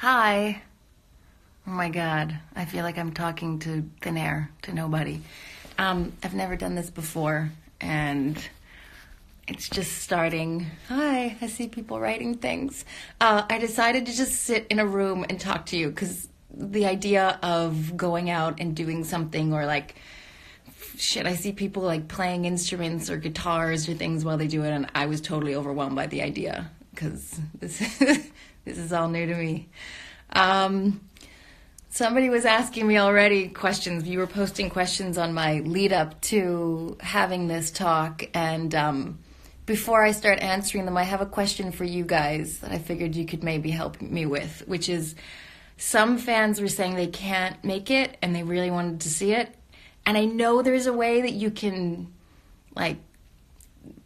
Hi. Oh my God. I feel like I'm talking to thin air, to nobody. I've never done this before, and it's just starting. Hi, I see people writing things. I decided to just sit in a room and talk to you because the idea of going out and doing something or like, shit, I see people like playing instruments or guitars or things while they do it, and I was totally overwhelmed by the idea because this this is all new to me. Somebody was asking me already questions. You were posting questions on my lead up to having this talk, and before I start answering them, I have a question for you guys that I figured you could maybe help me with, which is some fans were saying they can't make it and they really wanted to see it. And I know there's a way that you can like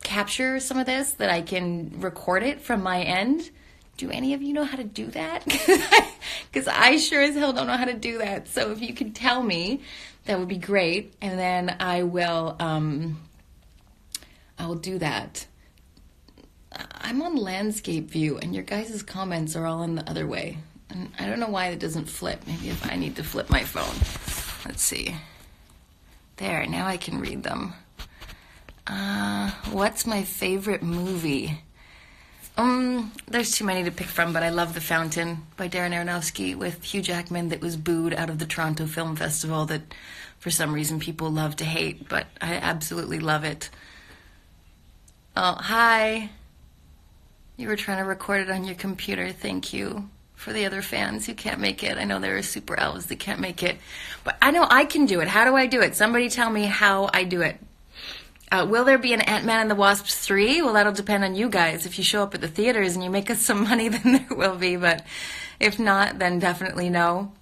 capture some of this, that I can record it from my end. Do any of you know how to do that? Because I sure as hell don't know how to do that. So if you could tell me, that would be great. And then I will do that. I'm on landscape view, and your guys' comments are all in the other way. And I don't know why it doesn't flip. Maybe if I need to flip my phone. Let's see. There, now I can read them. What's my favorite movie? There's too many to pick from, but I love The Fountain by Darren Aronofsky with Hugh Jackman, that was booed out of the Toronto Film Festival, that for some reason people love to hate, but I absolutely love it. Oh, hi. You were trying to record it on your computer. Thank you. For the other fans who can't make it. I know there are super elves that can't make it, but I know I can do it. How do I do it? Somebody tell me how I do it. Will there be an Ant-ManAndTheWasp 3? Well, that'll depend on you guys. If you show up at the theaters and you make us some money, then there will be, but if not, then definitely no.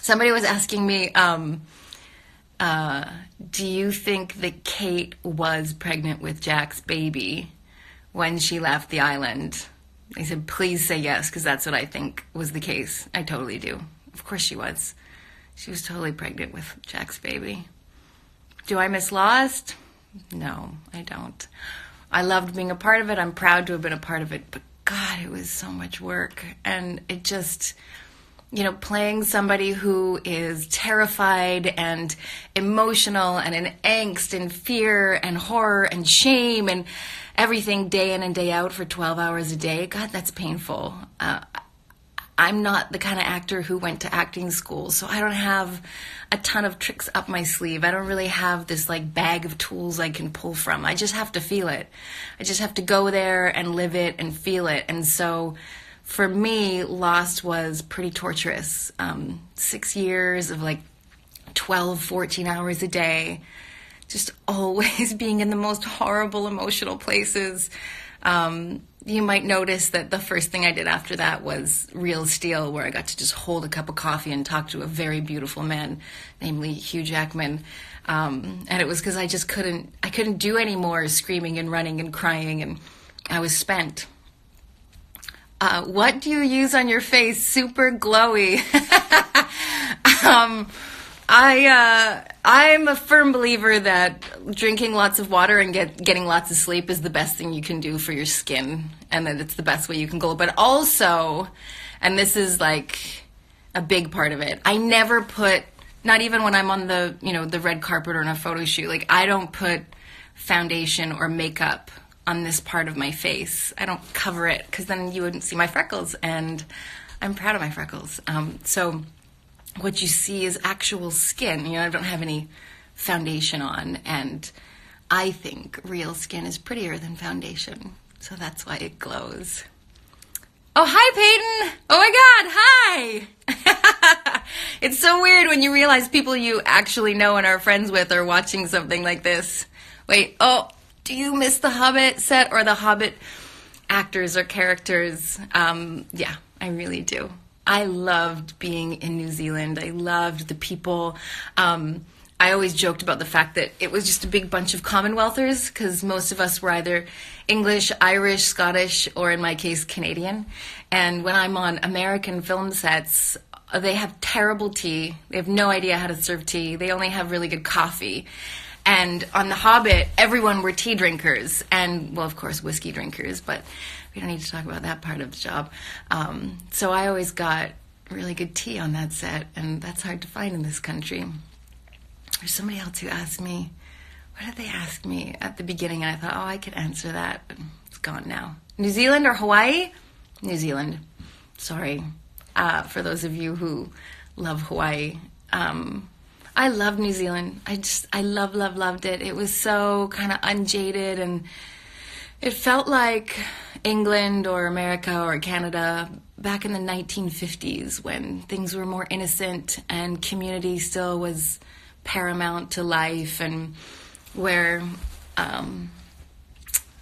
Somebody was asking me, do you think that Kate was pregnant with Jack's baby when she left the island? I said, please say yes, because that's what I think was the case. I totally do. Of course she was. She was totally pregnant with Jack's baby. Do I miss Lost? No, I don't. I loved being a part of it. I'm proud to have been a part of it. But God, it was so much work. And it just, playing somebody who is terrified and emotional and in angst and fear and horror and shame and everything day in and day out for 12 hours a day. God, that's painful. I'm not the kind of actor who went to acting school, so I don't have a ton of tricks up my sleeve. I don't really have this like bag of tools I can pull from. I just have to feel it. I just have to go there and live it and feel it. And so for me, Lost was pretty torturous. 6 years of like 12, 14 hours a day, just always being in the most horrible emotional places. You might notice that the first thing I did after that was Real Steel, where I got to just hold a cup of coffee and talk to a very beautiful man, namely Hugh Jackman. And it was because I couldn't do any more screaming and running and crying, and I was spent. What do you use on your face? Super glowy. I'm a firm believer that drinking lots of water and getting lots of sleep is the best thing you can do for your skin, and that it's the best way you can glow. But also, and this is like a big part of it, I never put, not even when I'm on the, the red carpet or in a photo shoot, like I don't put foundation or makeup on this part of my face. I don't cover it because then you wouldn't see my freckles, and I'm proud of my freckles. So what you see is actual skin. I don't have any foundation on, and I think real skin is prettier than foundation, so that's why it glows. Oh, hi, Peyton! Oh my God, hi! It's so weird when you realize people you actually know and are friends with are watching something like this. Wait, do you miss the Hobbit set or the Hobbit actors or characters? Yeah, I really do. I loved being in New Zealand. I loved the people. I always joked about the fact that it was just a big bunch of Commonwealthers, because most of us were either English, Irish, Scottish, or in my case, Canadian. And when I'm on American film sets, they have terrible tea. They have no idea how to serve tea. They only have really good coffee. And on The Hobbit, everyone were tea drinkers and, well, of course, whiskey drinkers, but we don't need to talk about that part of the job. So I always got really good tea on that set, and that's hard to find in this country. There's somebody else who asked me, what did they ask me at the beginning? And I thought, oh, I could answer that, but it's gone now. New Zealand or Hawaii? New Zealand. Sorry. For those of you who love Hawaii. I love New Zealand. I loved it. It was so kind of unjaded, and it felt like England or America or Canada back in the 1950s when things were more innocent and community still was paramount to life, and where, I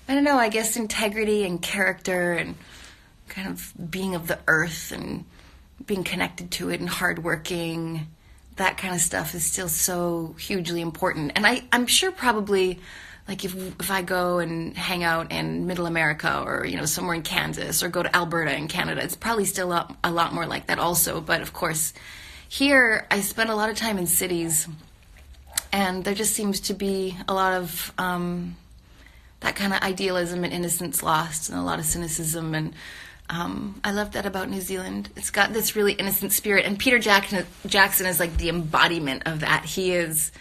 don't know, I guess integrity and character and kind of being of the earth and being connected to it and hardworking, that kind of stuff is still so hugely important. And I'm sure probably, like if I go and hang out in Middle America or, somewhere in Kansas or go to Alberta in Canada, it's probably still a lot more like that also. But of course, here I spend a lot of time in cities, and there just seems to be a lot of that kind of idealism and innocence lost, and a lot of cynicism. And I love that about New Zealand. It's got this really innocent spirit. And Peter Jackson is like the embodiment of that. He is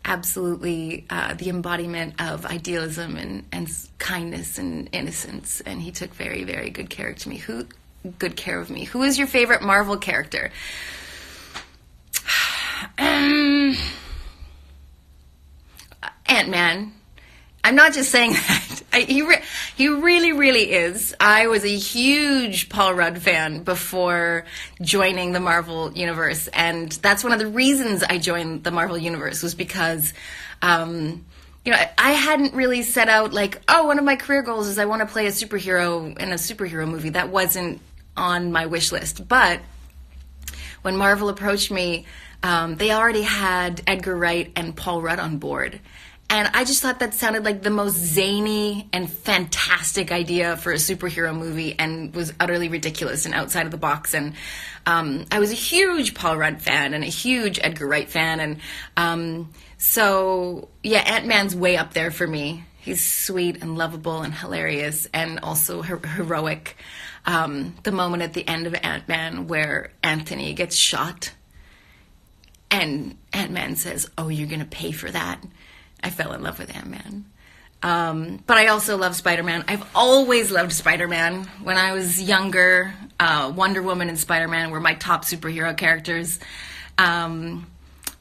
absolutely the embodiment of idealism and kindness and innocence. And he took very, very good care of me. Who is your favorite Marvel character? Ant-Man. I'm not just saying that. He really, really is. I was a huge Paul Rudd fan before joining the Marvel Universe, and that's one of the reasons I joined the Marvel Universe was because, I hadn't really set out like, one of my career goals is I want to play a superhero in a superhero movie. That wasn't on my wish list. But when Marvel approached me, they already had Edgar Wright and Paul Rudd on board. And I just thought that sounded like the most zany and fantastic idea for a superhero movie, and was utterly ridiculous and outside of the box. And I was a huge Paul Rudd fan and a huge Edgar Wright fan. And so, yeah, Ant-Man's way up there for me. He's sweet and lovable and hilarious and also heroic. The moment at the end of Ant-Man where Anthony gets shot and Ant-Man says, "Oh, you're going to pay for that." I fell in love with Ant-Man. But I also love Spider-Man. I've always loved Spider-Man. When I was younger, Wonder Woman and Spider-Man were my top superhero characters. And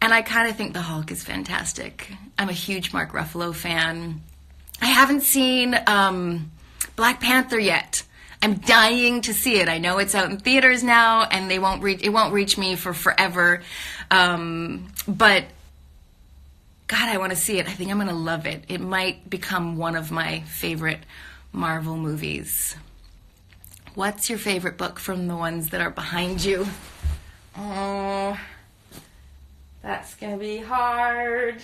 I kind of think the Hulk is fantastic. I'm a huge Mark Ruffalo fan. I haven't seen Black Panther yet. I'm dying to see it. I know it's out in theaters now, and it won't reach me for forever. But God, I want to see it. I think I'm going to love it. It might become one of my favorite Marvel movies. What's your favorite book from the ones that are behind you? Oh, that's going to be hard.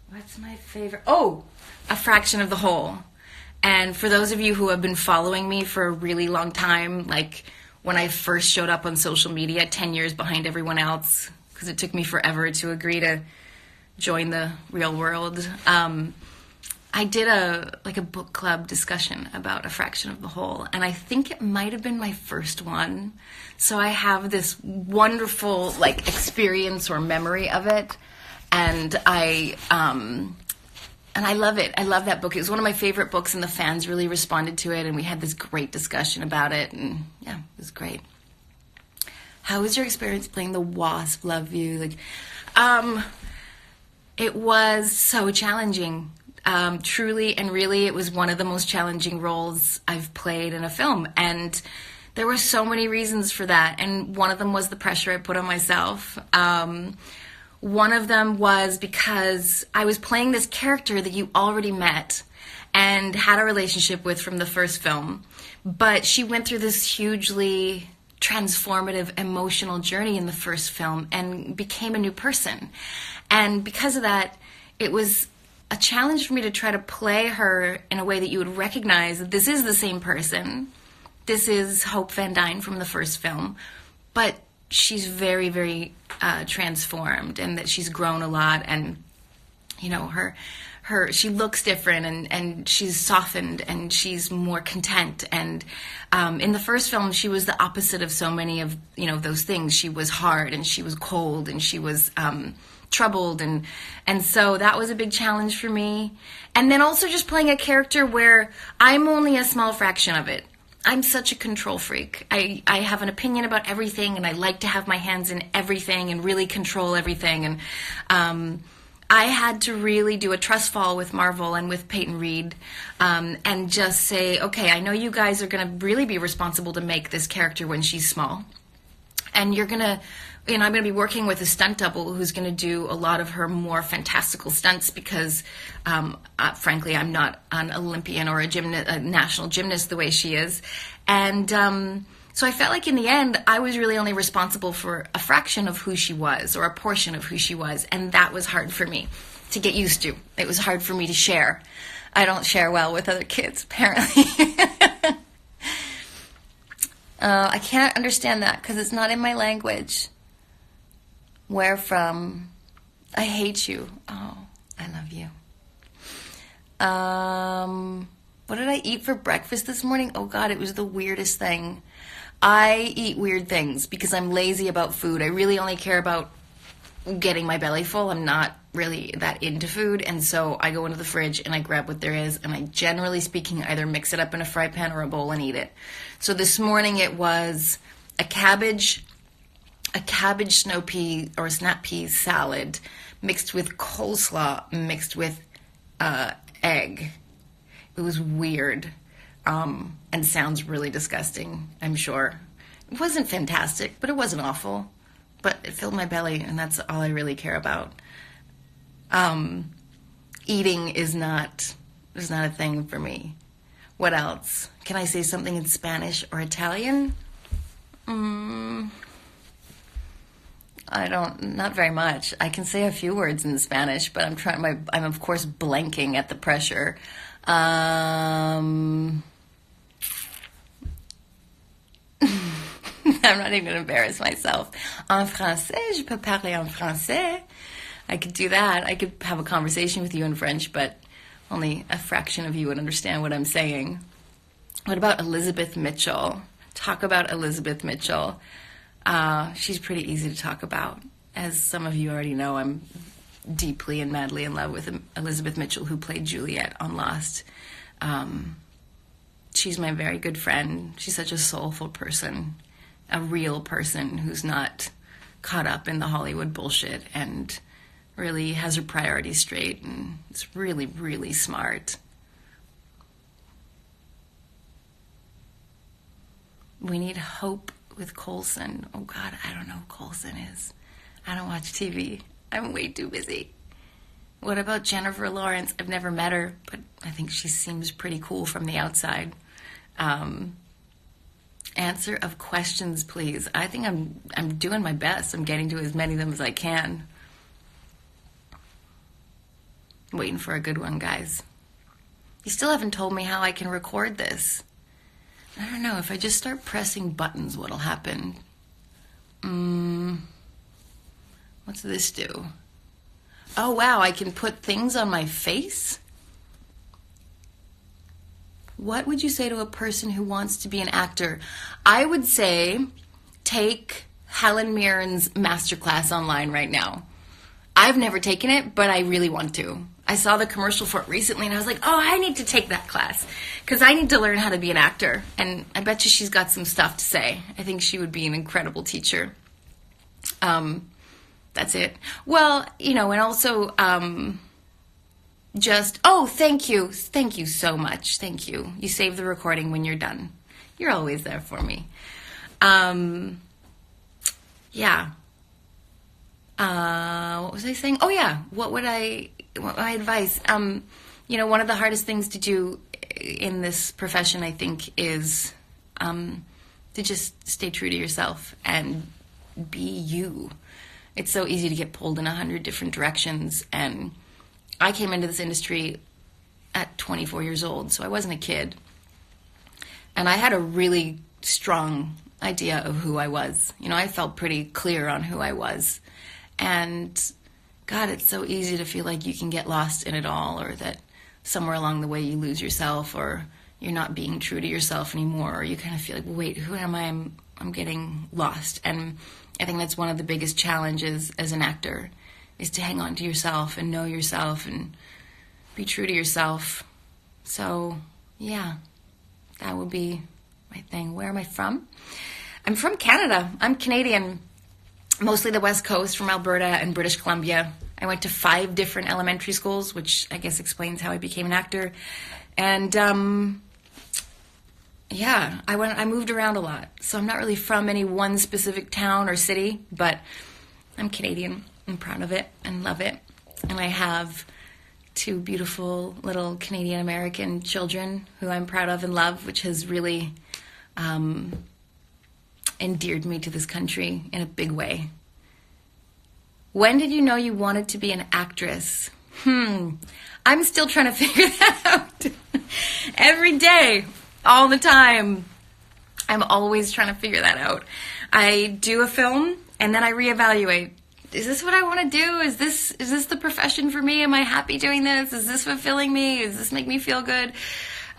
What's my favorite? Oh, A Fraction of the Whole. And for those of you who have been following me for a really long time, like when I first showed up on social media 10 years behind everyone else, because it took me forever to agree to join the real world, I did a book club discussion about A Fraction of the Whole, and I think it might have been my first one. So I have this wonderful experience or memory of it, and I love it. I love that book. It was one of my favorite books, and the fans really responded to it, and we had this great discussion about it, and yeah, it was great. How was your experience playing the Wasp? Love you. It was so challenging. Truly and really, it was one of the most challenging roles I've played in a film. And there were so many reasons for that. And one of them was the pressure I put on myself. One of them was because I was playing this character that you already met and had a relationship with from the first film. But she went through this hugely transformative emotional journey in the first film and became a new person. And because of that, it was a challenge for me to try to play her in a way that you would recognize that this is the same person. This is Hope Van Dyne from the first film, but she's very, very transformed, and that she's grown a lot. And her she looks different, and she's softened, and she's more content. And in the first film, she was the opposite of so many of, those things. She was hard, and she was cold, and she was troubled, and so that was a big challenge for me. And then also just playing a character where I'm only a small fraction of it. I'm such a control freak. I have an opinion about everything, and I like to have my hands in everything and really control everything. And I had to really do a trust fall with Marvel and with Peyton Reed, and just say, okay, I know you guys are going to really be responsible to make this character when she's small. And I'm going to be working with a stunt double who's going to do a lot of her more fantastical stunts because, frankly, I'm not an Olympian or a national gymnast the way she is. And so I felt like in the end, I was really only responsible for a fraction of who she was, or a portion of who she was. And that was hard for me to get used to. It was hard for me to share. I don't share well with other kids, apparently. I can't understand that because it's not in my language. Where from? I hate you. Oh, I love you. What did I eat for breakfast this morning? Oh God, it was the weirdest thing. I eat weird things because I'm lazy about food. I really only care about getting my belly full. I'm not really that into food, and so I go into the fridge and I grab what there is, and I, generally speaking, either mix it up in a fry pan or a bowl and eat it. So this morning it was a cabbage snow pea or snap pea salad mixed with coleslaw mixed with egg. It was weird, and sounds really disgusting, I'm sure. It wasn't fantastic, but it wasn't awful. But it filled my belly, and that's all I really care about. Eating is not a thing for me. What else? Can I say something in Spanish or Italian? Not very much. I can say a few words in Spanish, but I'm of course blanking at the pressure. I'm not even going to embarrass myself. En français, je peux parler en français. I could do that. I could have a conversation with you in French, but only a fraction of you would understand what I'm saying. What about Elizabeth Mitchell? Talk about Elizabeth Mitchell. She's pretty easy to talk about. As some of you already know, I'm deeply and madly in love with Elizabeth Mitchell, who played Juliet on Lost. She's my very good friend. She's such a soulful person, a real person who's not caught up in the Hollywood bullshit and really has her priorities straight, and is really, really smart. We need hope with Coulson. Oh God, I don't know who Coulson is. I don't watch TV. I'm way too busy. What about Jennifer Lawrence? I've never met her, but I think she seems pretty cool from the outside. Answer of questions, please. I think I'm doing my best. I'm getting to as many of them as I can. Waiting for a good one, guys. You still haven't told me how I can record this. I don't know. If I just start pressing buttons, what'll happen? What's this do? Oh, wow. I can put things on my face? What would you say to a person who wants to be an actor? I would say take Helen Mirren's masterclass online right now. I've never taken it, but I really want to. I saw the commercial for it recently, and I was like, oh, I need to take that class because I need to learn how to be an actor. And I bet you she's got some stuff to say. I think she would be an incredible teacher. That's it. Well, and also thank you. Thank you so much. Thank you. You save the recording when you're done. You're always there for me. Yeah. What was I saying? Oh, yeah. What my advice? One of the hardest things to do in this profession, I think, is to just stay true to yourself and be you. It's so easy to get pulled in 100 different directions. And I came into this industry at 24 years old, so I wasn't a kid. And I had a really strong idea of who I was. I felt pretty clear on who I was. And God, it's so easy to feel like you can get lost in it all, or that somewhere along the way you lose yourself, or you're not being true to yourself anymore, or you kind of feel like, wait, who am I? I'm getting lost. And I think that's one of the biggest challenges as an actor, is to hang on to yourself and know yourself and be true to yourself. So, yeah, that would be my thing. Where am I from? I'm from Canada. I'm Canadian, mostly the West Coast, from Alberta and British Columbia. I went to 5 different elementary schools, which I guess explains how I became an actor. And yeah, I moved around a lot. So I'm not really from any one specific town or city, but I'm Canadian. I'm proud of it and love it. And I have 2 beautiful little Canadian American children who I'm proud of and love, which has really endeared me to this country in a big way. When did you know you wanted to be an actress? I'm still trying to figure that out. Every day, all the time. I'm always trying to figure that out. I do a film and then I reevaluate. Is this what I want to do? Is this the profession for me? Am I happy doing this? Is this fulfilling me? Does this make me feel good?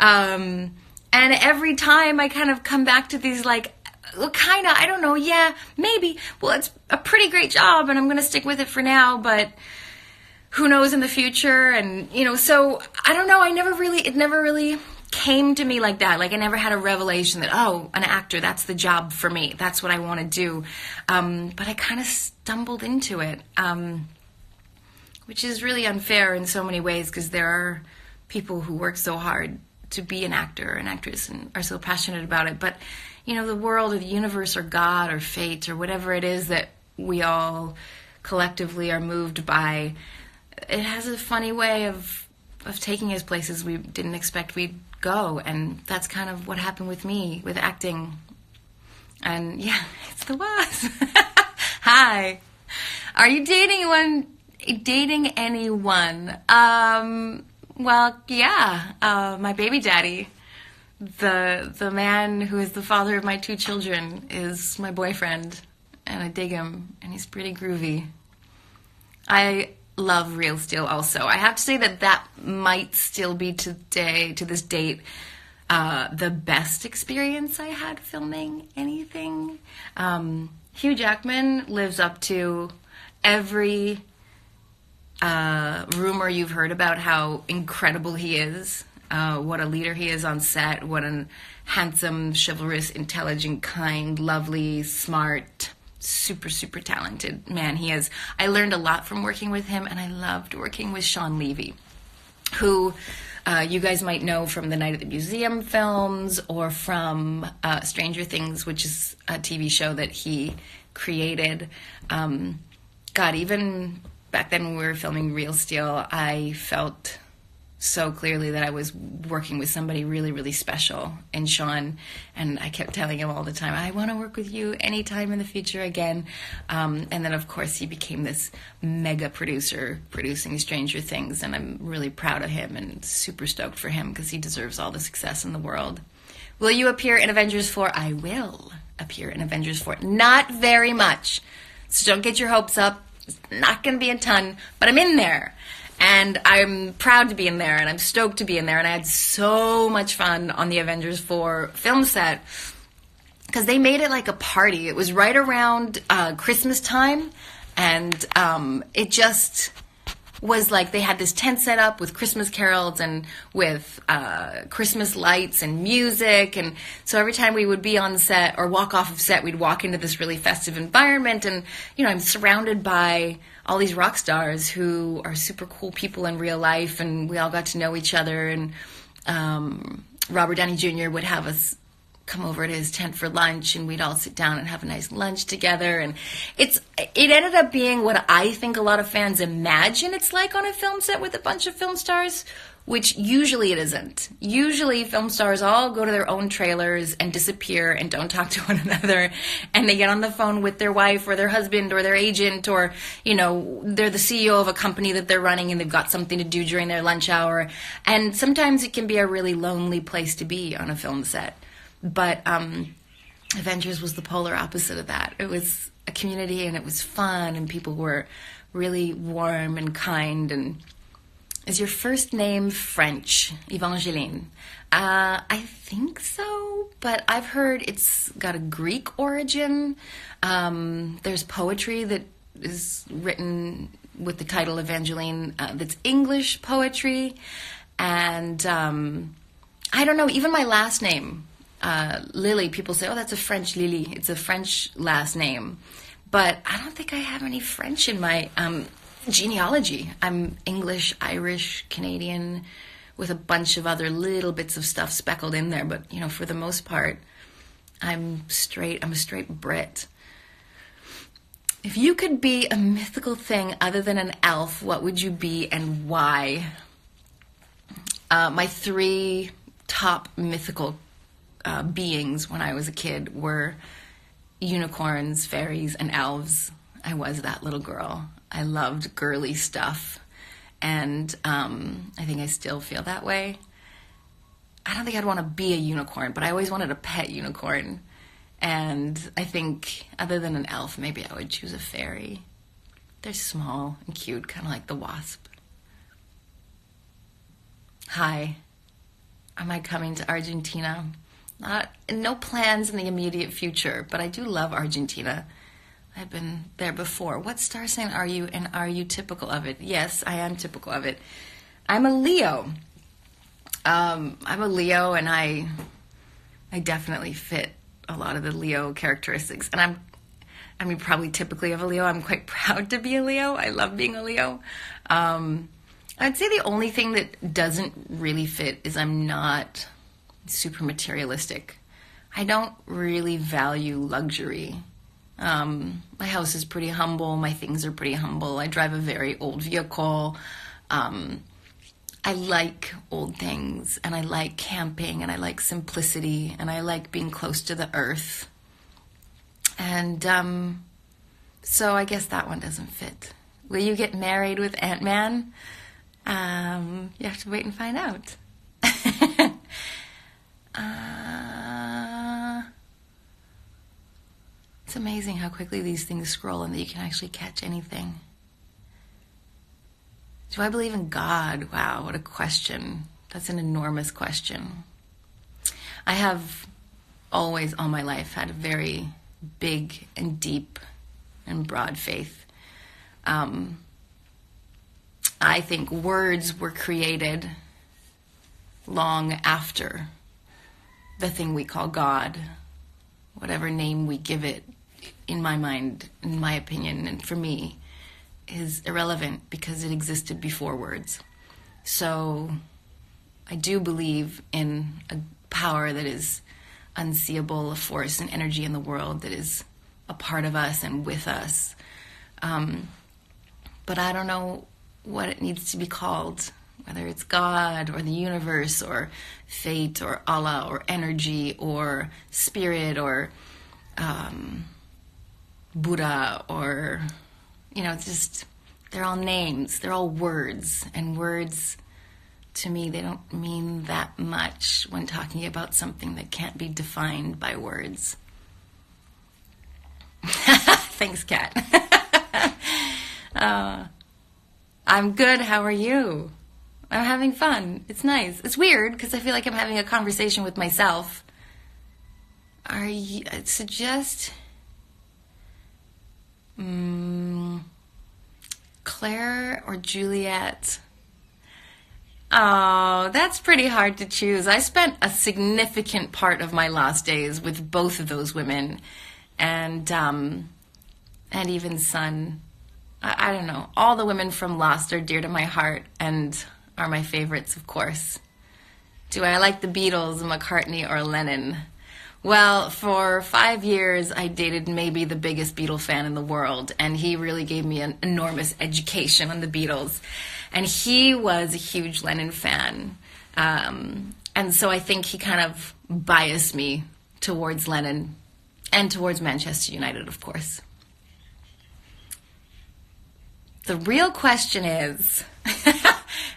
And every time I kind of come back to these like, well, kind of, I don't know, yeah, maybe. Well, it's a pretty great job and I'm going to stick with it for now, but who knows in the future? And, so I don't know. It never really came to me like that. Like I never had a revelation that, oh, an actor, that's the job for me. That's what I want to do. But I kind of stumbled into it, which is really unfair in so many ways, because there are people who work so hard to be an actor or an actress and are so passionate about it. But, the world or the universe or God or fate or whatever it is that we all collectively are moved by, it has a funny way of taking us places we didn't expect we'd go. And that's kind of what happened with me with acting. And yeah, it's the Wasp. Hi. Are you dating anyone? Well, yeah. My baby daddy, the man who is the father of my 2 children, is my boyfriend, and I dig him, and he's pretty groovy. I love Real Steel also. I have to say that might still be to this date, the best experience I had filming anything. Hugh Jackman lives up to every rumor you've heard about how incredible he is, what a leader he is on set, what a handsome, chivalrous, intelligent, kind, lovely, smart, super, super talented man he is. I learned a lot from working with him, and I loved working with Sean Levy, who you guys might know from the Night at the Museum films, or from Stranger Things, which is a TV show that he created. God, even back then when we were filming Real Steel, I felt so clearly that I was working with somebody really, really special in Sean. And I kept telling him all the time, I want to work with you anytime in the future again. And then, of course, he became this mega producer producing Stranger Things. And I'm really proud of him and super stoked for him, because he deserves all the success in the world. Will you appear in Avengers 4? I will appear in Avengers 4. Not very much. So don't get your hopes up. It's not going to be a ton, but I'm in there. And I'm proud to be in there, and I'm stoked to be in there. And I had so much fun on the Avengers 4 film set, because they made it like a party. It was right around Christmas time, and it just was like they had this tent set up with Christmas carols and with Christmas lights and music. And so every time we would be on set or walk off of set, we'd walk into this really festive environment. And, I'm surrounded by all these rock stars who are super cool people in real life, and we all got to know each other. And Robert Downey Jr. would have us come over to his tent for lunch, and we'd all sit down and have a nice lunch together. And it ended up being what I think a lot of fans imagine it's like on a film set with a bunch of film stars, which usually it isn't. Usually film stars all go to their own trailers and disappear and don't talk to one another, and they get on the phone with their wife or their husband or their agent, or they're the CEO of a company that they're running and they've got something to do during their lunch hour. And sometimes it can be a really lonely place to be on a film set. But Avengers was the polar opposite of that. It was a community, and it was fun, and people were really warm and kind. And is your first name French, Evangeline? I think so, but I've heard it's got a Greek origin. There's poetry that is written with the title Evangeline that's English poetry. And I don't know, even my last name, Lily, people say, oh, that's a French Lily. It's a French last name. But I don't think I have any French in my genealogy. I'm English, Irish, Canadian, with a bunch of other little bits of stuff speckled in there. But, you know, for the most part, I'm a straight Brit. If you could be a mythical thing other than an elf, what would you be and why? My 3 top mythical beings when I was a kid were unicorns, fairies, and elves. I was that little girl. I loved girly stuff, and I think I still feel that way. I don't think I'd want to be a unicorn, but I always wanted a pet unicorn. And I think other than an elf, maybe I would choose a fairy. They're small and cute, kind of like the wasp. Hi, am I coming to Argentina? No plans in the immediate future, but I do love Argentina. I've been there before. What star sign are you, and are you typical of it? Yes, I am typical of it. I'm a Leo. I'm a Leo, and I definitely fit a lot of the Leo characteristics. And I'm probably typically of a Leo. I'm quite proud to be a Leo. I love being a Leo. I'd say the only thing that doesn't really fit is I'm not super materialistic. I don't really value luxury. My house is pretty humble. My things are pretty humble. I drive a very old vehicle. I like old things, and I like camping, and I like simplicity, and I like being close to the earth. And so I guess that one doesn't fit. Will you get married with Ant-Man? You have to wait and find out. It's amazing how quickly these things scroll and that you can actually catch anything. Do I believe in God? Wow, what a question. That's an enormous question. I have always, all my life, had a very big and deep and broad faith. I think words were created long after the thing we call God, whatever name we give it, in my mind, in my opinion, and for me, is irrelevant because it existed before words. So I do believe in a power that is unseeable, a force and energy in the world that is a part of us and with us. But I don't know what it needs to be called, whether it's God or the universe or fate or Allah or energy or spirit or Buddha or, it's just, they're all names, they're all words, and words, to me, they don't mean that much when talking about something that can't be defined by words. Thanks, Kat. I'm good, how are you? I'm having fun. It's nice. It's weird because I feel like I'm having a conversation with myself. I'd suggest Claire or Juliet. Oh, that's pretty hard to choose. I spent a significant part of my last days with both of those women, and even Sun. I don't know. All the women from Lost are dear to my heart and are my favorites, of course. Do I like the Beatles, McCartney, or Lennon? Well, for 5 years, I dated maybe the biggest Beatle fan in the world, and he really gave me an enormous education on the Beatles. And he was a huge Lennon fan. And so I think he kind of biased me towards Lennon and towards Manchester United, of course. The real question is,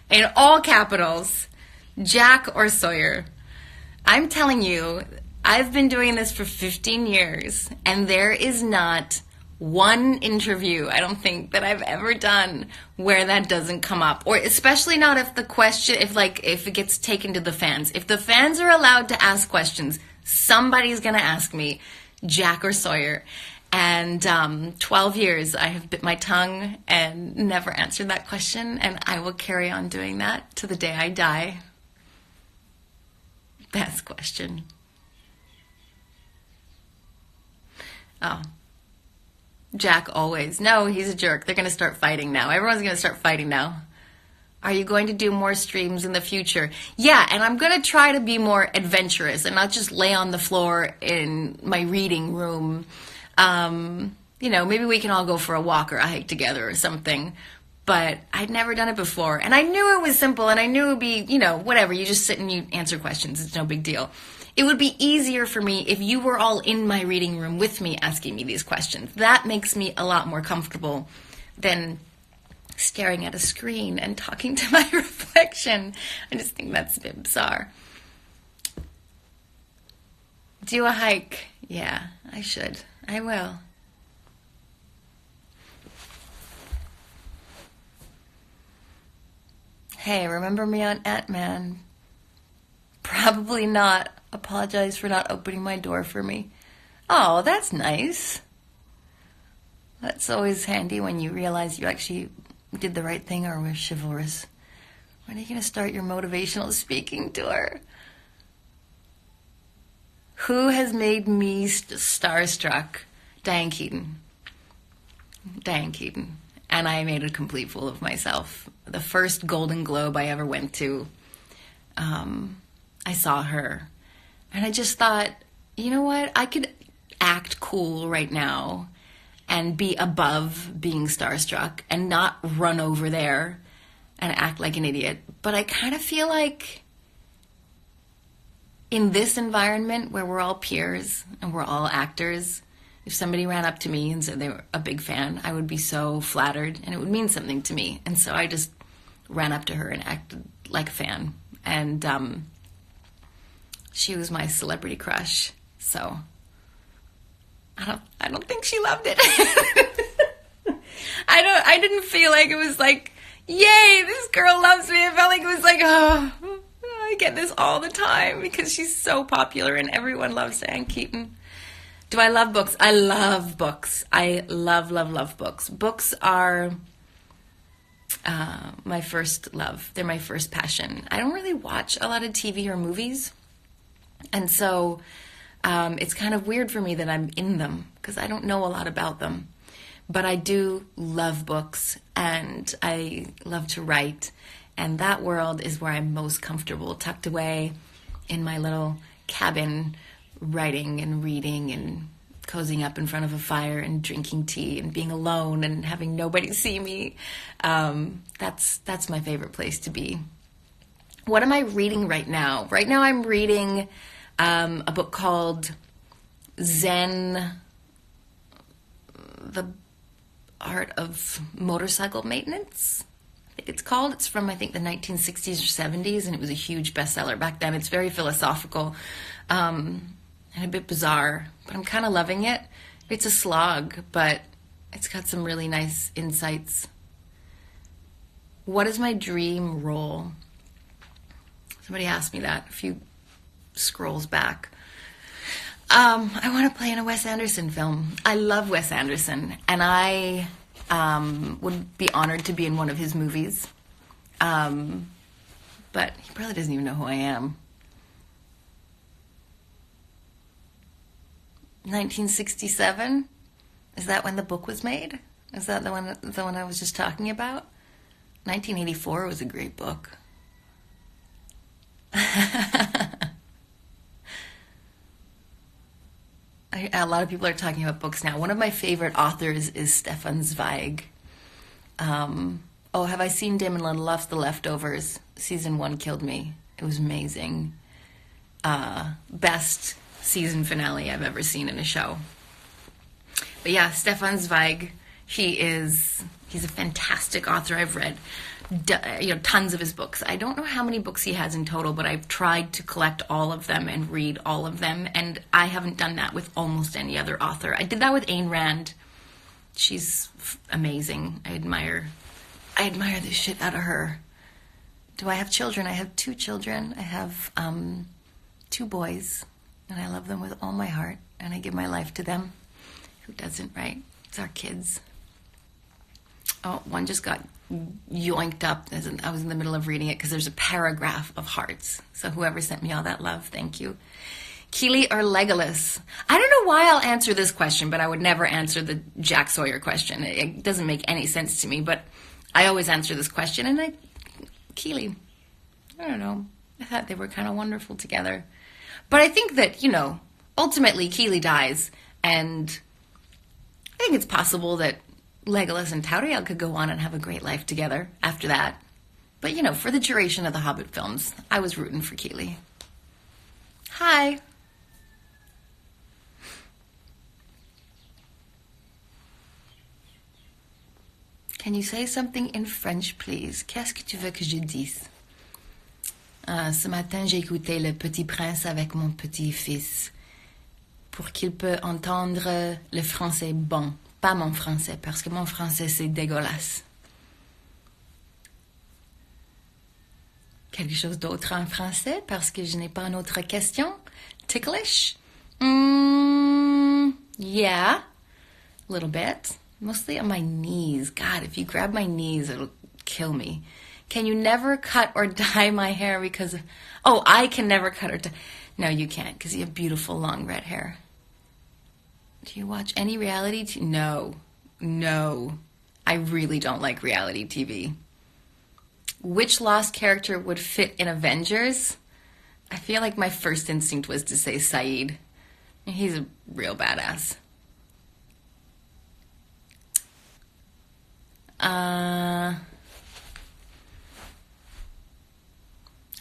in all capitals, Jack or Sawyer? I'm telling you, I've been doing this for 15 years, and there is not one interview I don't think that I've ever done where that doesn't come up, or especially not if the question, if it gets taken to the fans. If the fans are allowed to ask questions, somebody's going to ask me, Jack or Sawyer. And 12 years I have bit my tongue and never answered that question, and I will carry on doing that to the day I die. Best question. Oh. Jack always. No, he's a jerk. They're going to start fighting now. Everyone's going to start fighting now. Are you going to do more streams in the future? Yeah, and I'm going to try to be more adventurous and not just lay on the floor in my reading room. Maybe we can all go for a walk or a hike together or something. But I'd never done it before. And I knew it was simple, and I knew it would be, whatever. You just sit and you answer questions. It's no big deal. It would be easier for me if you were all in my reading room with me asking me these questions. That makes me a lot more comfortable than staring at a screen and talking to my reflection. I just think that's a bit bizarre. Do a hike. Yeah, I should. I will. Hey, remember me on Ant-Man? Probably not. Apologize for not opening my door for me. Oh, that's nice. That's always handy when you realize you actually did the right thing or were chivalrous. When are you going to start your motivational speaking tour? Who has made me starstruck? Diane Keaton. Diane Keaton. And I made a complete fool of myself. The first Golden Globe I ever went to, I saw her. And I just thought, you know what? I could act cool right now and be above being starstruck and not run over there and act like an idiot. But I kind of feel like in this environment where we're all peers and we're all actors, if somebody ran up to me and said they were a big fan, I would be so flattered and it would mean something to me. And so I just ran up to her and acted like a fan. And she was my celebrity crush. So I don't think she loved it. I didn't feel like it was like, yay, this girl loves me. I felt like it was like, oh, I get this all the time because she's so popular and everyone loves Diane Keaton. Do I love books? I love books. I love, love, love books. Books are my first love. They're my first passion. I don't really watch a lot of TV or movies. And so it's kind of weird for me that I'm in them because I don't know a lot about them. But I do love books and I love to write. And that world is where I'm most comfortable, tucked away in my little cabin, writing and reading and cozying up in front of a fire and drinking tea and being alone and having nobody see me. That's my favorite place to be. What am I reading right now? Right now I'm reading a book called Zen, The Art of Motorcycle Maintenance. I think it's called. It's from, I think, the 1960s or 70s, and it was a huge bestseller back then. It's very philosophical and a bit bizarre, but I'm kind of loving it. It's a slog, but it's got some really nice insights. What is my dream role? Somebody asked me that a few scrolls back. I want to play in a Wes Anderson film. I love Wes Anderson, and I would be honored to be in one of his movies. But he probably doesn't even know who I am. 1967? Is that when the book was made? Is that the one I was just talking about? 1984 was a great book. A lot of people are talking about books now. One of my favorite authors is Stefan Zweig. Have I seen Damon Lindelof's The Leftovers? Season 1 killed me. It was amazing. Best season finale I've ever seen in a show. But yeah, Stefan Zweig, he's a fantastic author. I've read tons of his books. I don't know how many books he has in total, but I've tried to collect all of them and read all of them, and I haven't done that with almost any other author. I did that with Ayn Rand. She's amazing. I admire the shit out of her. Do I have children? I have 2 children. I have 2 boys, and I love them with all my heart, and I give my life to them. Who doesn't, right? It's our kids. Oh, one just got yoinked up. I was in the middle of reading it because there's a paragraph of hearts. So whoever sent me all that love, thank you. Keely or Legolas? I don't know why I'll answer this question, but I would never answer the Jack Sawyer question. It doesn't make any sense to me, but I always answer this question, and Keely. I don't know. I thought they were kind of wonderful together. But I think that, ultimately Keely dies, and I think it's possible that Legolas and Tauriel could go on and have a great life together after that. But, for the duration of the Hobbit films, I was rooting for Keely. Hi. Can you say something in French, please? Qu'est-ce que tu veux que je dise? Ce matin, j'ai écouté Le Petit Prince avec mon petit-fils pour qu'il peut entendre le français bon. Pas mon français, parce que mon français, c'est dégueulasse. Quelque chose d'autre en français, parce que je n'ai pas une autre question? Ticklish? Yeah, a little bit. Mostly on my knees. God, if you grab my knees, it'll kill me. Can you never cut or dye my hair because of... Oh, I can never cut or dye... No, you can't, because you have beautiful long red hair. Do you watch any reality TV? No. I really don't like reality TV. Which lost character would fit in Avengers? I feel like my first instinct was to say Saeed. He's a real badass.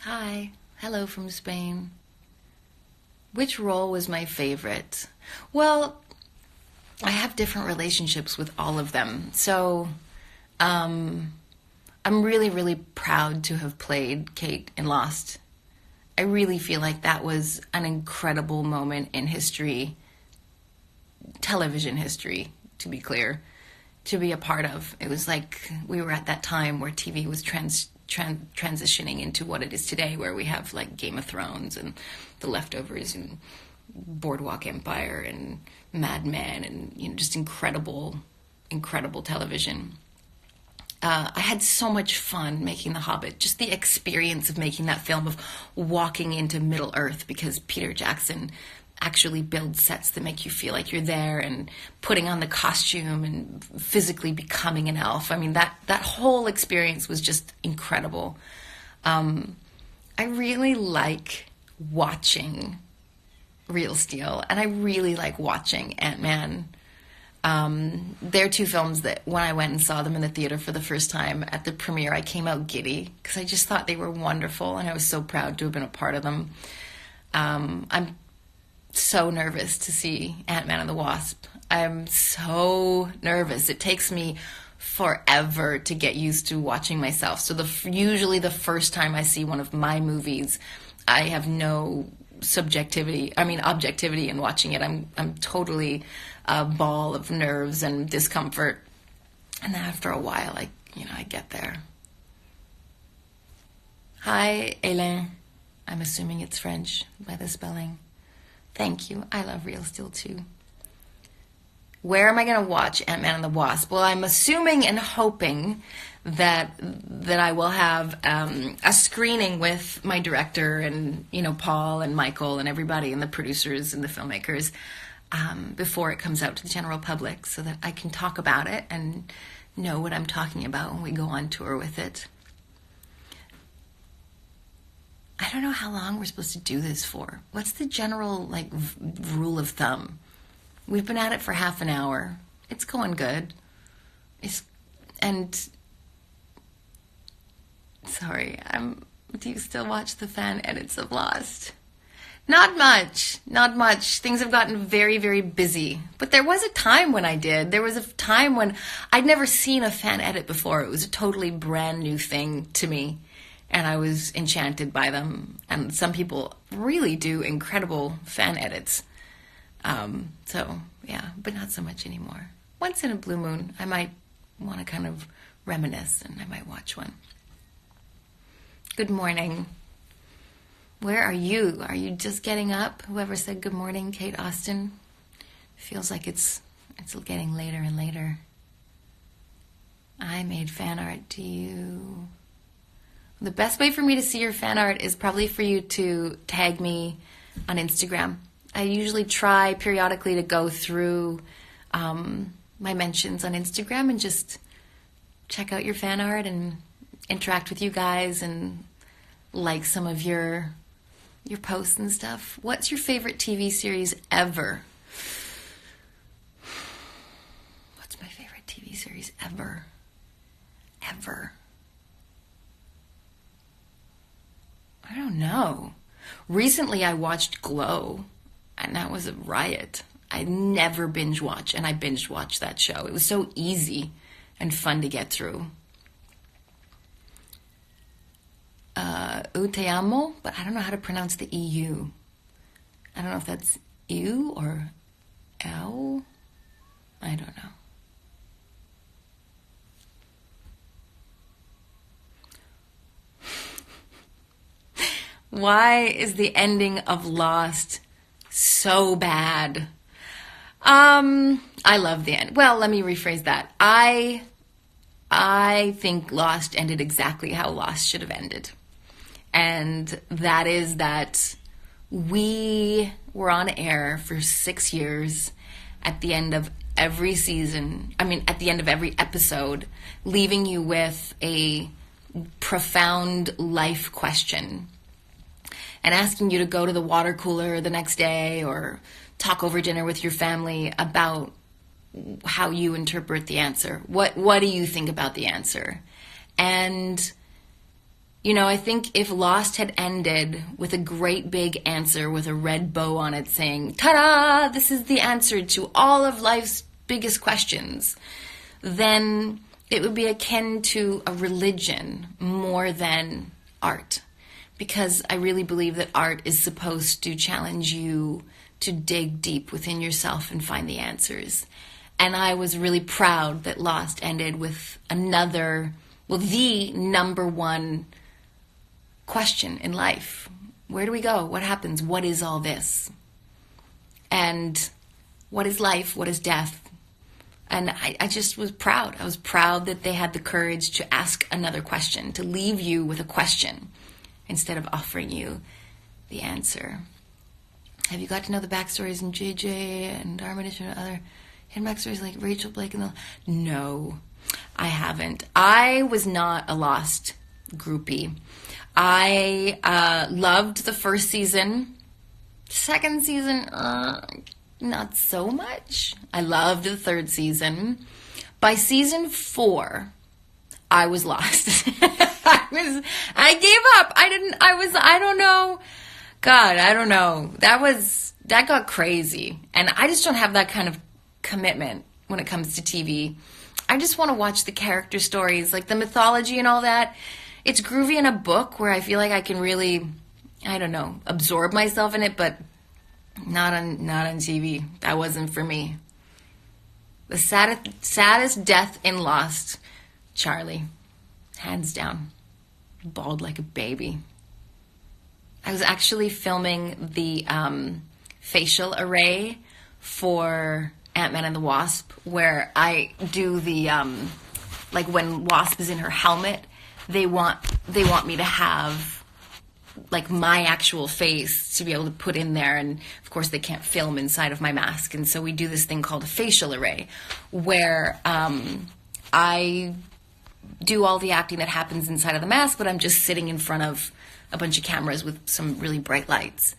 Hi. Hello from Spain. Which role was my favorite? Well, I have different relationships with all of them. So, I'm really, really proud to have played Kate in Lost. I really feel like that was an incredible moment in history, television history, to be clear, to be a part of. It was like we were at that time where TV was transitioning into what it is today, where we have like Game of Thrones and The Leftovers and Boardwalk Empire and Mad Men and just incredible television. I had so much fun making The Hobbit, just the experience of making that film, of walking into Middle Earth, because Peter Jackson actually builds sets that make you feel like you're there, and putting on the costume and physically becoming an elf. I mean, that whole experience was just incredible. I really like watching Real Steel, and I really like watching Ant-Man. They're 2 films that when I went and saw them in the theater for the first time at the premiere, I came out giddy because I just thought they were wonderful, and I was so proud to have been a part of them. I'm so nervous to see Ant-Man and the Wasp. I'm so nervous. It takes me forever to get used to watching myself. So usually the first time I see one of my movies, I have no objectivity in watching it. I'm totally a ball of nerves and discomfort. And then after a while, I get there. Hi, Hélène. I'm assuming it's French by the spelling. Thank you. I love Real Steel too. Where am I going to watch Ant-Man and the Wasp? Well, I'm assuming and hoping that I will have a screening with my director and, Paul and Michael and everybody and the producers and the filmmakers before it comes out to the general public, so that I can talk about it and know what I'm talking about when we go on tour with it. I don't know how long we're supposed to do this for. What's the general, rule of thumb? We've been at it for half an hour. It's going good. Sorry, do you still watch the fan edits of Lost? Not much. Things have gotten very, very busy. But there was a time when I did. There was a time when I'd never seen a fan edit before. It was a totally brand new thing to me. And I was enchanted by them. And some people really do incredible fan edits. Yeah, but not so much anymore. once in a blue moon, I might want to kind of reminisce, and I might watch one. Good morning. Where are you? Are you just getting up? Whoever said good morning, Kate Austin. Feels like it's getting later and later. I made fan art to you. The best way for me to see your fan art is probably for you to tag me on Instagram. I usually try periodically to go through my mentions on Instagram and just check out your fan art and interact with you guys and like some of your posts and stuff. What's your favorite TV series ever? What's my favorite TV series ever? Ever? I don't know. Recently I watched Glow, and that was a riot. I never binge watch, and I binge watched that show. It was so easy and fun to get through. Te amo, but I don't know how to pronounce the EU. I don't know if that's EU or L. I don't know. Why is the ending of Lost so bad? I love the end. Well, let me rephrase that. I think Lost ended exactly how Lost should have ended. And that is that we were on air for 6 years at the end of every season, at the end of every episode, leaving you with a profound life question and asking you to go to the water cooler the next day or talk over dinner with your family about how you interpret the answer. What do you think about the answer? And, I think if Lost had ended with a great big answer with a red bow on it saying, ta-da, this is the answer to all of life's biggest questions, then it would be akin to a religion more than art. Because I really believe that art is supposed to challenge you to dig deep within yourself and find the answers. And I was really proud that Lost ended with the number one question in life. Where do we go? What happens? What is all this? And what is life? What is death? And I just was proud. I was proud that they had the courage to ask another question, to leave you with a question instead of offering you the answer. Have you got to know the backstories in JJ and Armitage and other hidden backstories like Rachel Blake and No, I haven't. I was not a Lost groupie. I loved the first season. Second season, not so much. I loved the third season. By season 4, I was lost. I gave up. I don't know. God, I don't know. That got crazy. And I just don't have that kind of commitment when it comes to TV. I just want to watch the character stories, like the mythology and all that. It's groovy in a book where I feel like I can really, absorb myself in it, but not on TV. That wasn't for me. The saddest death in Lost, Charlie. Hands down. Bald like a baby. I was actually filming the facial array for Ant-ManAndTheWasp, where I do the when Wasp is in her helmet, they want me to have my actual face to be able to put in there, and of course they can't film inside of my mask, and so we do this thing called a facial array where I do all the acting that happens inside of the mask, but I'm just sitting in front of a bunch of cameras with some really bright lights.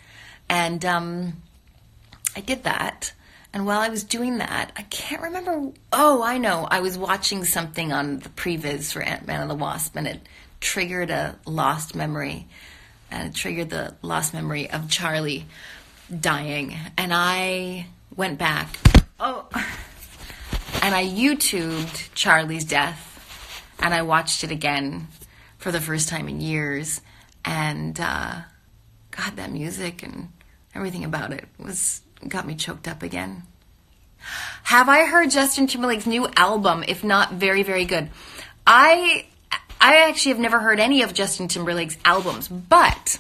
And I did that. And while I was doing that, I can't remember. Oh, I know. I was watching something on the previs for Ant-ManAndTheWasp, and it triggered a lost memory. And it triggered the lost memory of Charlie dying. And I went back. And I YouTubed Charlie's death. And I watched it again for the first time in years. And God, that music and everything about it got me choked up again. Have I heard Justin Timberlake's new album? If not, very, very good. I actually have never heard any of Justin Timberlake's albums, but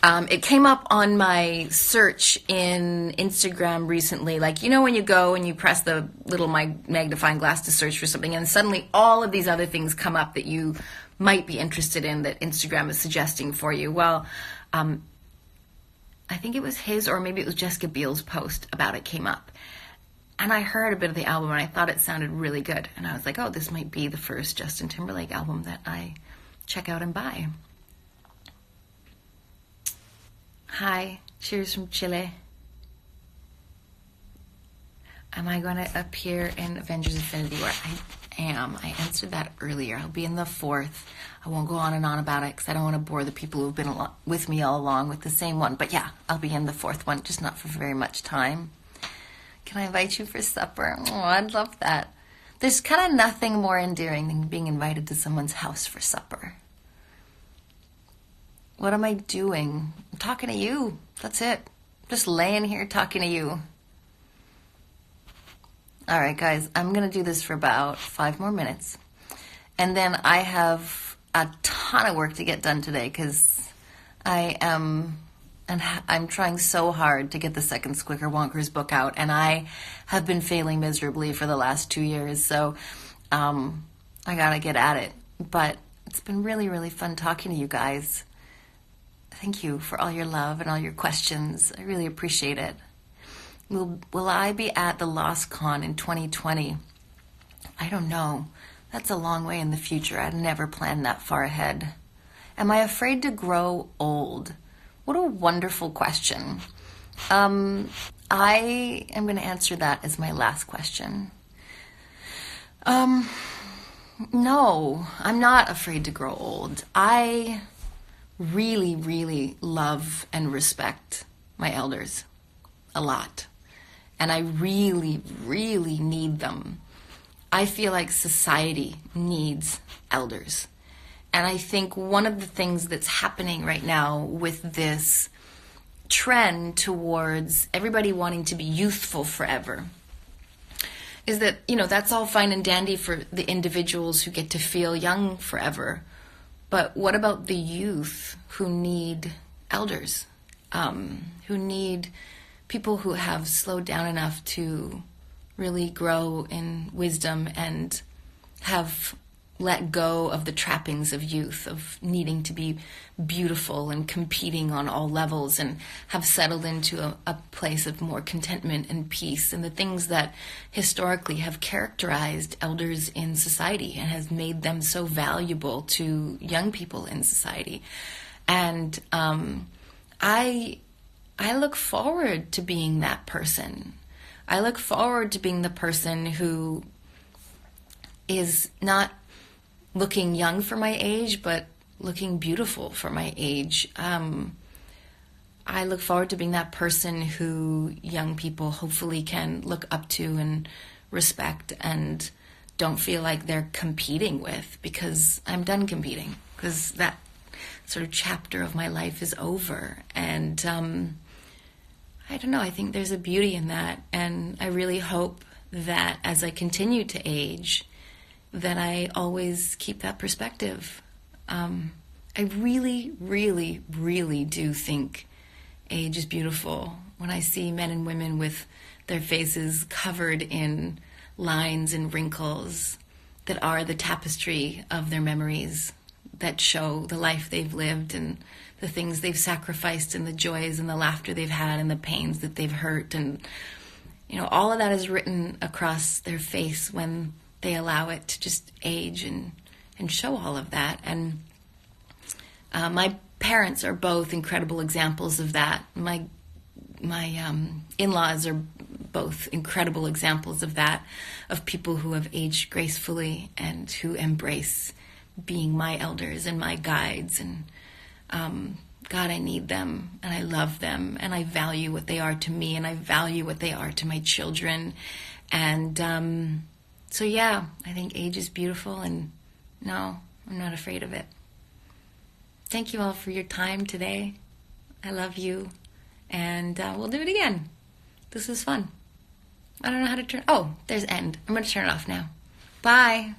it came up on my search in Instagram recently. Like, you know, when you go and you press the little magnifying glass to search for something, and suddenly all of these other things come up that you might be interested in that Instagram is suggesting for you. Well, I think it was his, or maybe it was Jessica Biel's post about it came up. And I heard a bit of the album and I thought it sounded really good. And I was like, oh, this might be the first Justin Timberlake album that I check out and buy. Hi, cheers from Chile. Am I going to appear in Avengers Infinity War? I am. I answered that earlier. I'll be in the 4th. I won't go on and on about it because I don't want to bore the people who've been with me all along with the same one. But yeah, I'll be in the 4th one, just not for very much time. Can I invite you for supper? Oh, I'd love that. There's kind of nothing more endearing than being invited to someone's house for supper. What am I doing? I'm talking to you. That's it. Just laying here talking to you. All right, guys, I'm going to do this for about 5 more minutes. And then I have a ton of work to get done today because I'm trying so hard to get the second Squicker Wonkers book out, and I have been failing miserably for the last 2 years, so I got to get at it. But it's been really, really fun talking to you guys. Thank you for all your love and all your questions. I really appreciate it. Will I be at the Lost Con in 2020? I don't know. That's a long way in the future. I'd never planned that far ahead. Am I afraid to grow old? What a wonderful question. I am going to answer that as my last question. No, I'm not afraid to grow old. I really, really love and respect my elders a lot. And I really, really need them. I feel like society needs elders. And I think one of the things that's happening right now with this trend towards everybody wanting to be youthful forever is that, you know, that's all fine and dandy for the individuals who get to feel young forever. But what about the youth who need elders, who need people who have slowed down enough to really grow in wisdom and have let go of the trappings of youth, of needing to be beautiful and competing on all levels, and have settled into a place of more contentment and peace, and the things that historically have characterized elders in society and has made them so valuable to young people in society. And I look forward to being that person. I look forward to being the person who is not looking young for my age, but looking beautiful for my age. I look forward to being that person who young people hopefully can look up to and respect and don't feel like they're competing with, because I'm done competing, because that sort of chapter of my life is over. And I don't know, I think there's a beauty in that. And I really hope that as I continue to age, that I always keep that perspective. I really, really, really do think age is beautiful. When I see men and women with their faces covered in lines and wrinkles that are the tapestry of their memories, that show the life they've lived and the things they've sacrificed and the joys and the laughter they've had and the pains that they've hurt. And, you know, all of that is written across their face when they allow it to just age and show all of that. And my parents are both incredible examples of that. My in-laws are both incredible examples of that, of people who have aged gracefully and who embrace being my elders and my guides. And God, I need them and I love them and I value what they are to me and I value what they are to my children. And so yeah, I think age is beautiful, and no, I'm not afraid of it. Thank you all for your time today. I love you, and we'll do it again. This was fun. I don't know how to turn. Oh, there's end. I'm going to turn it off now. Bye.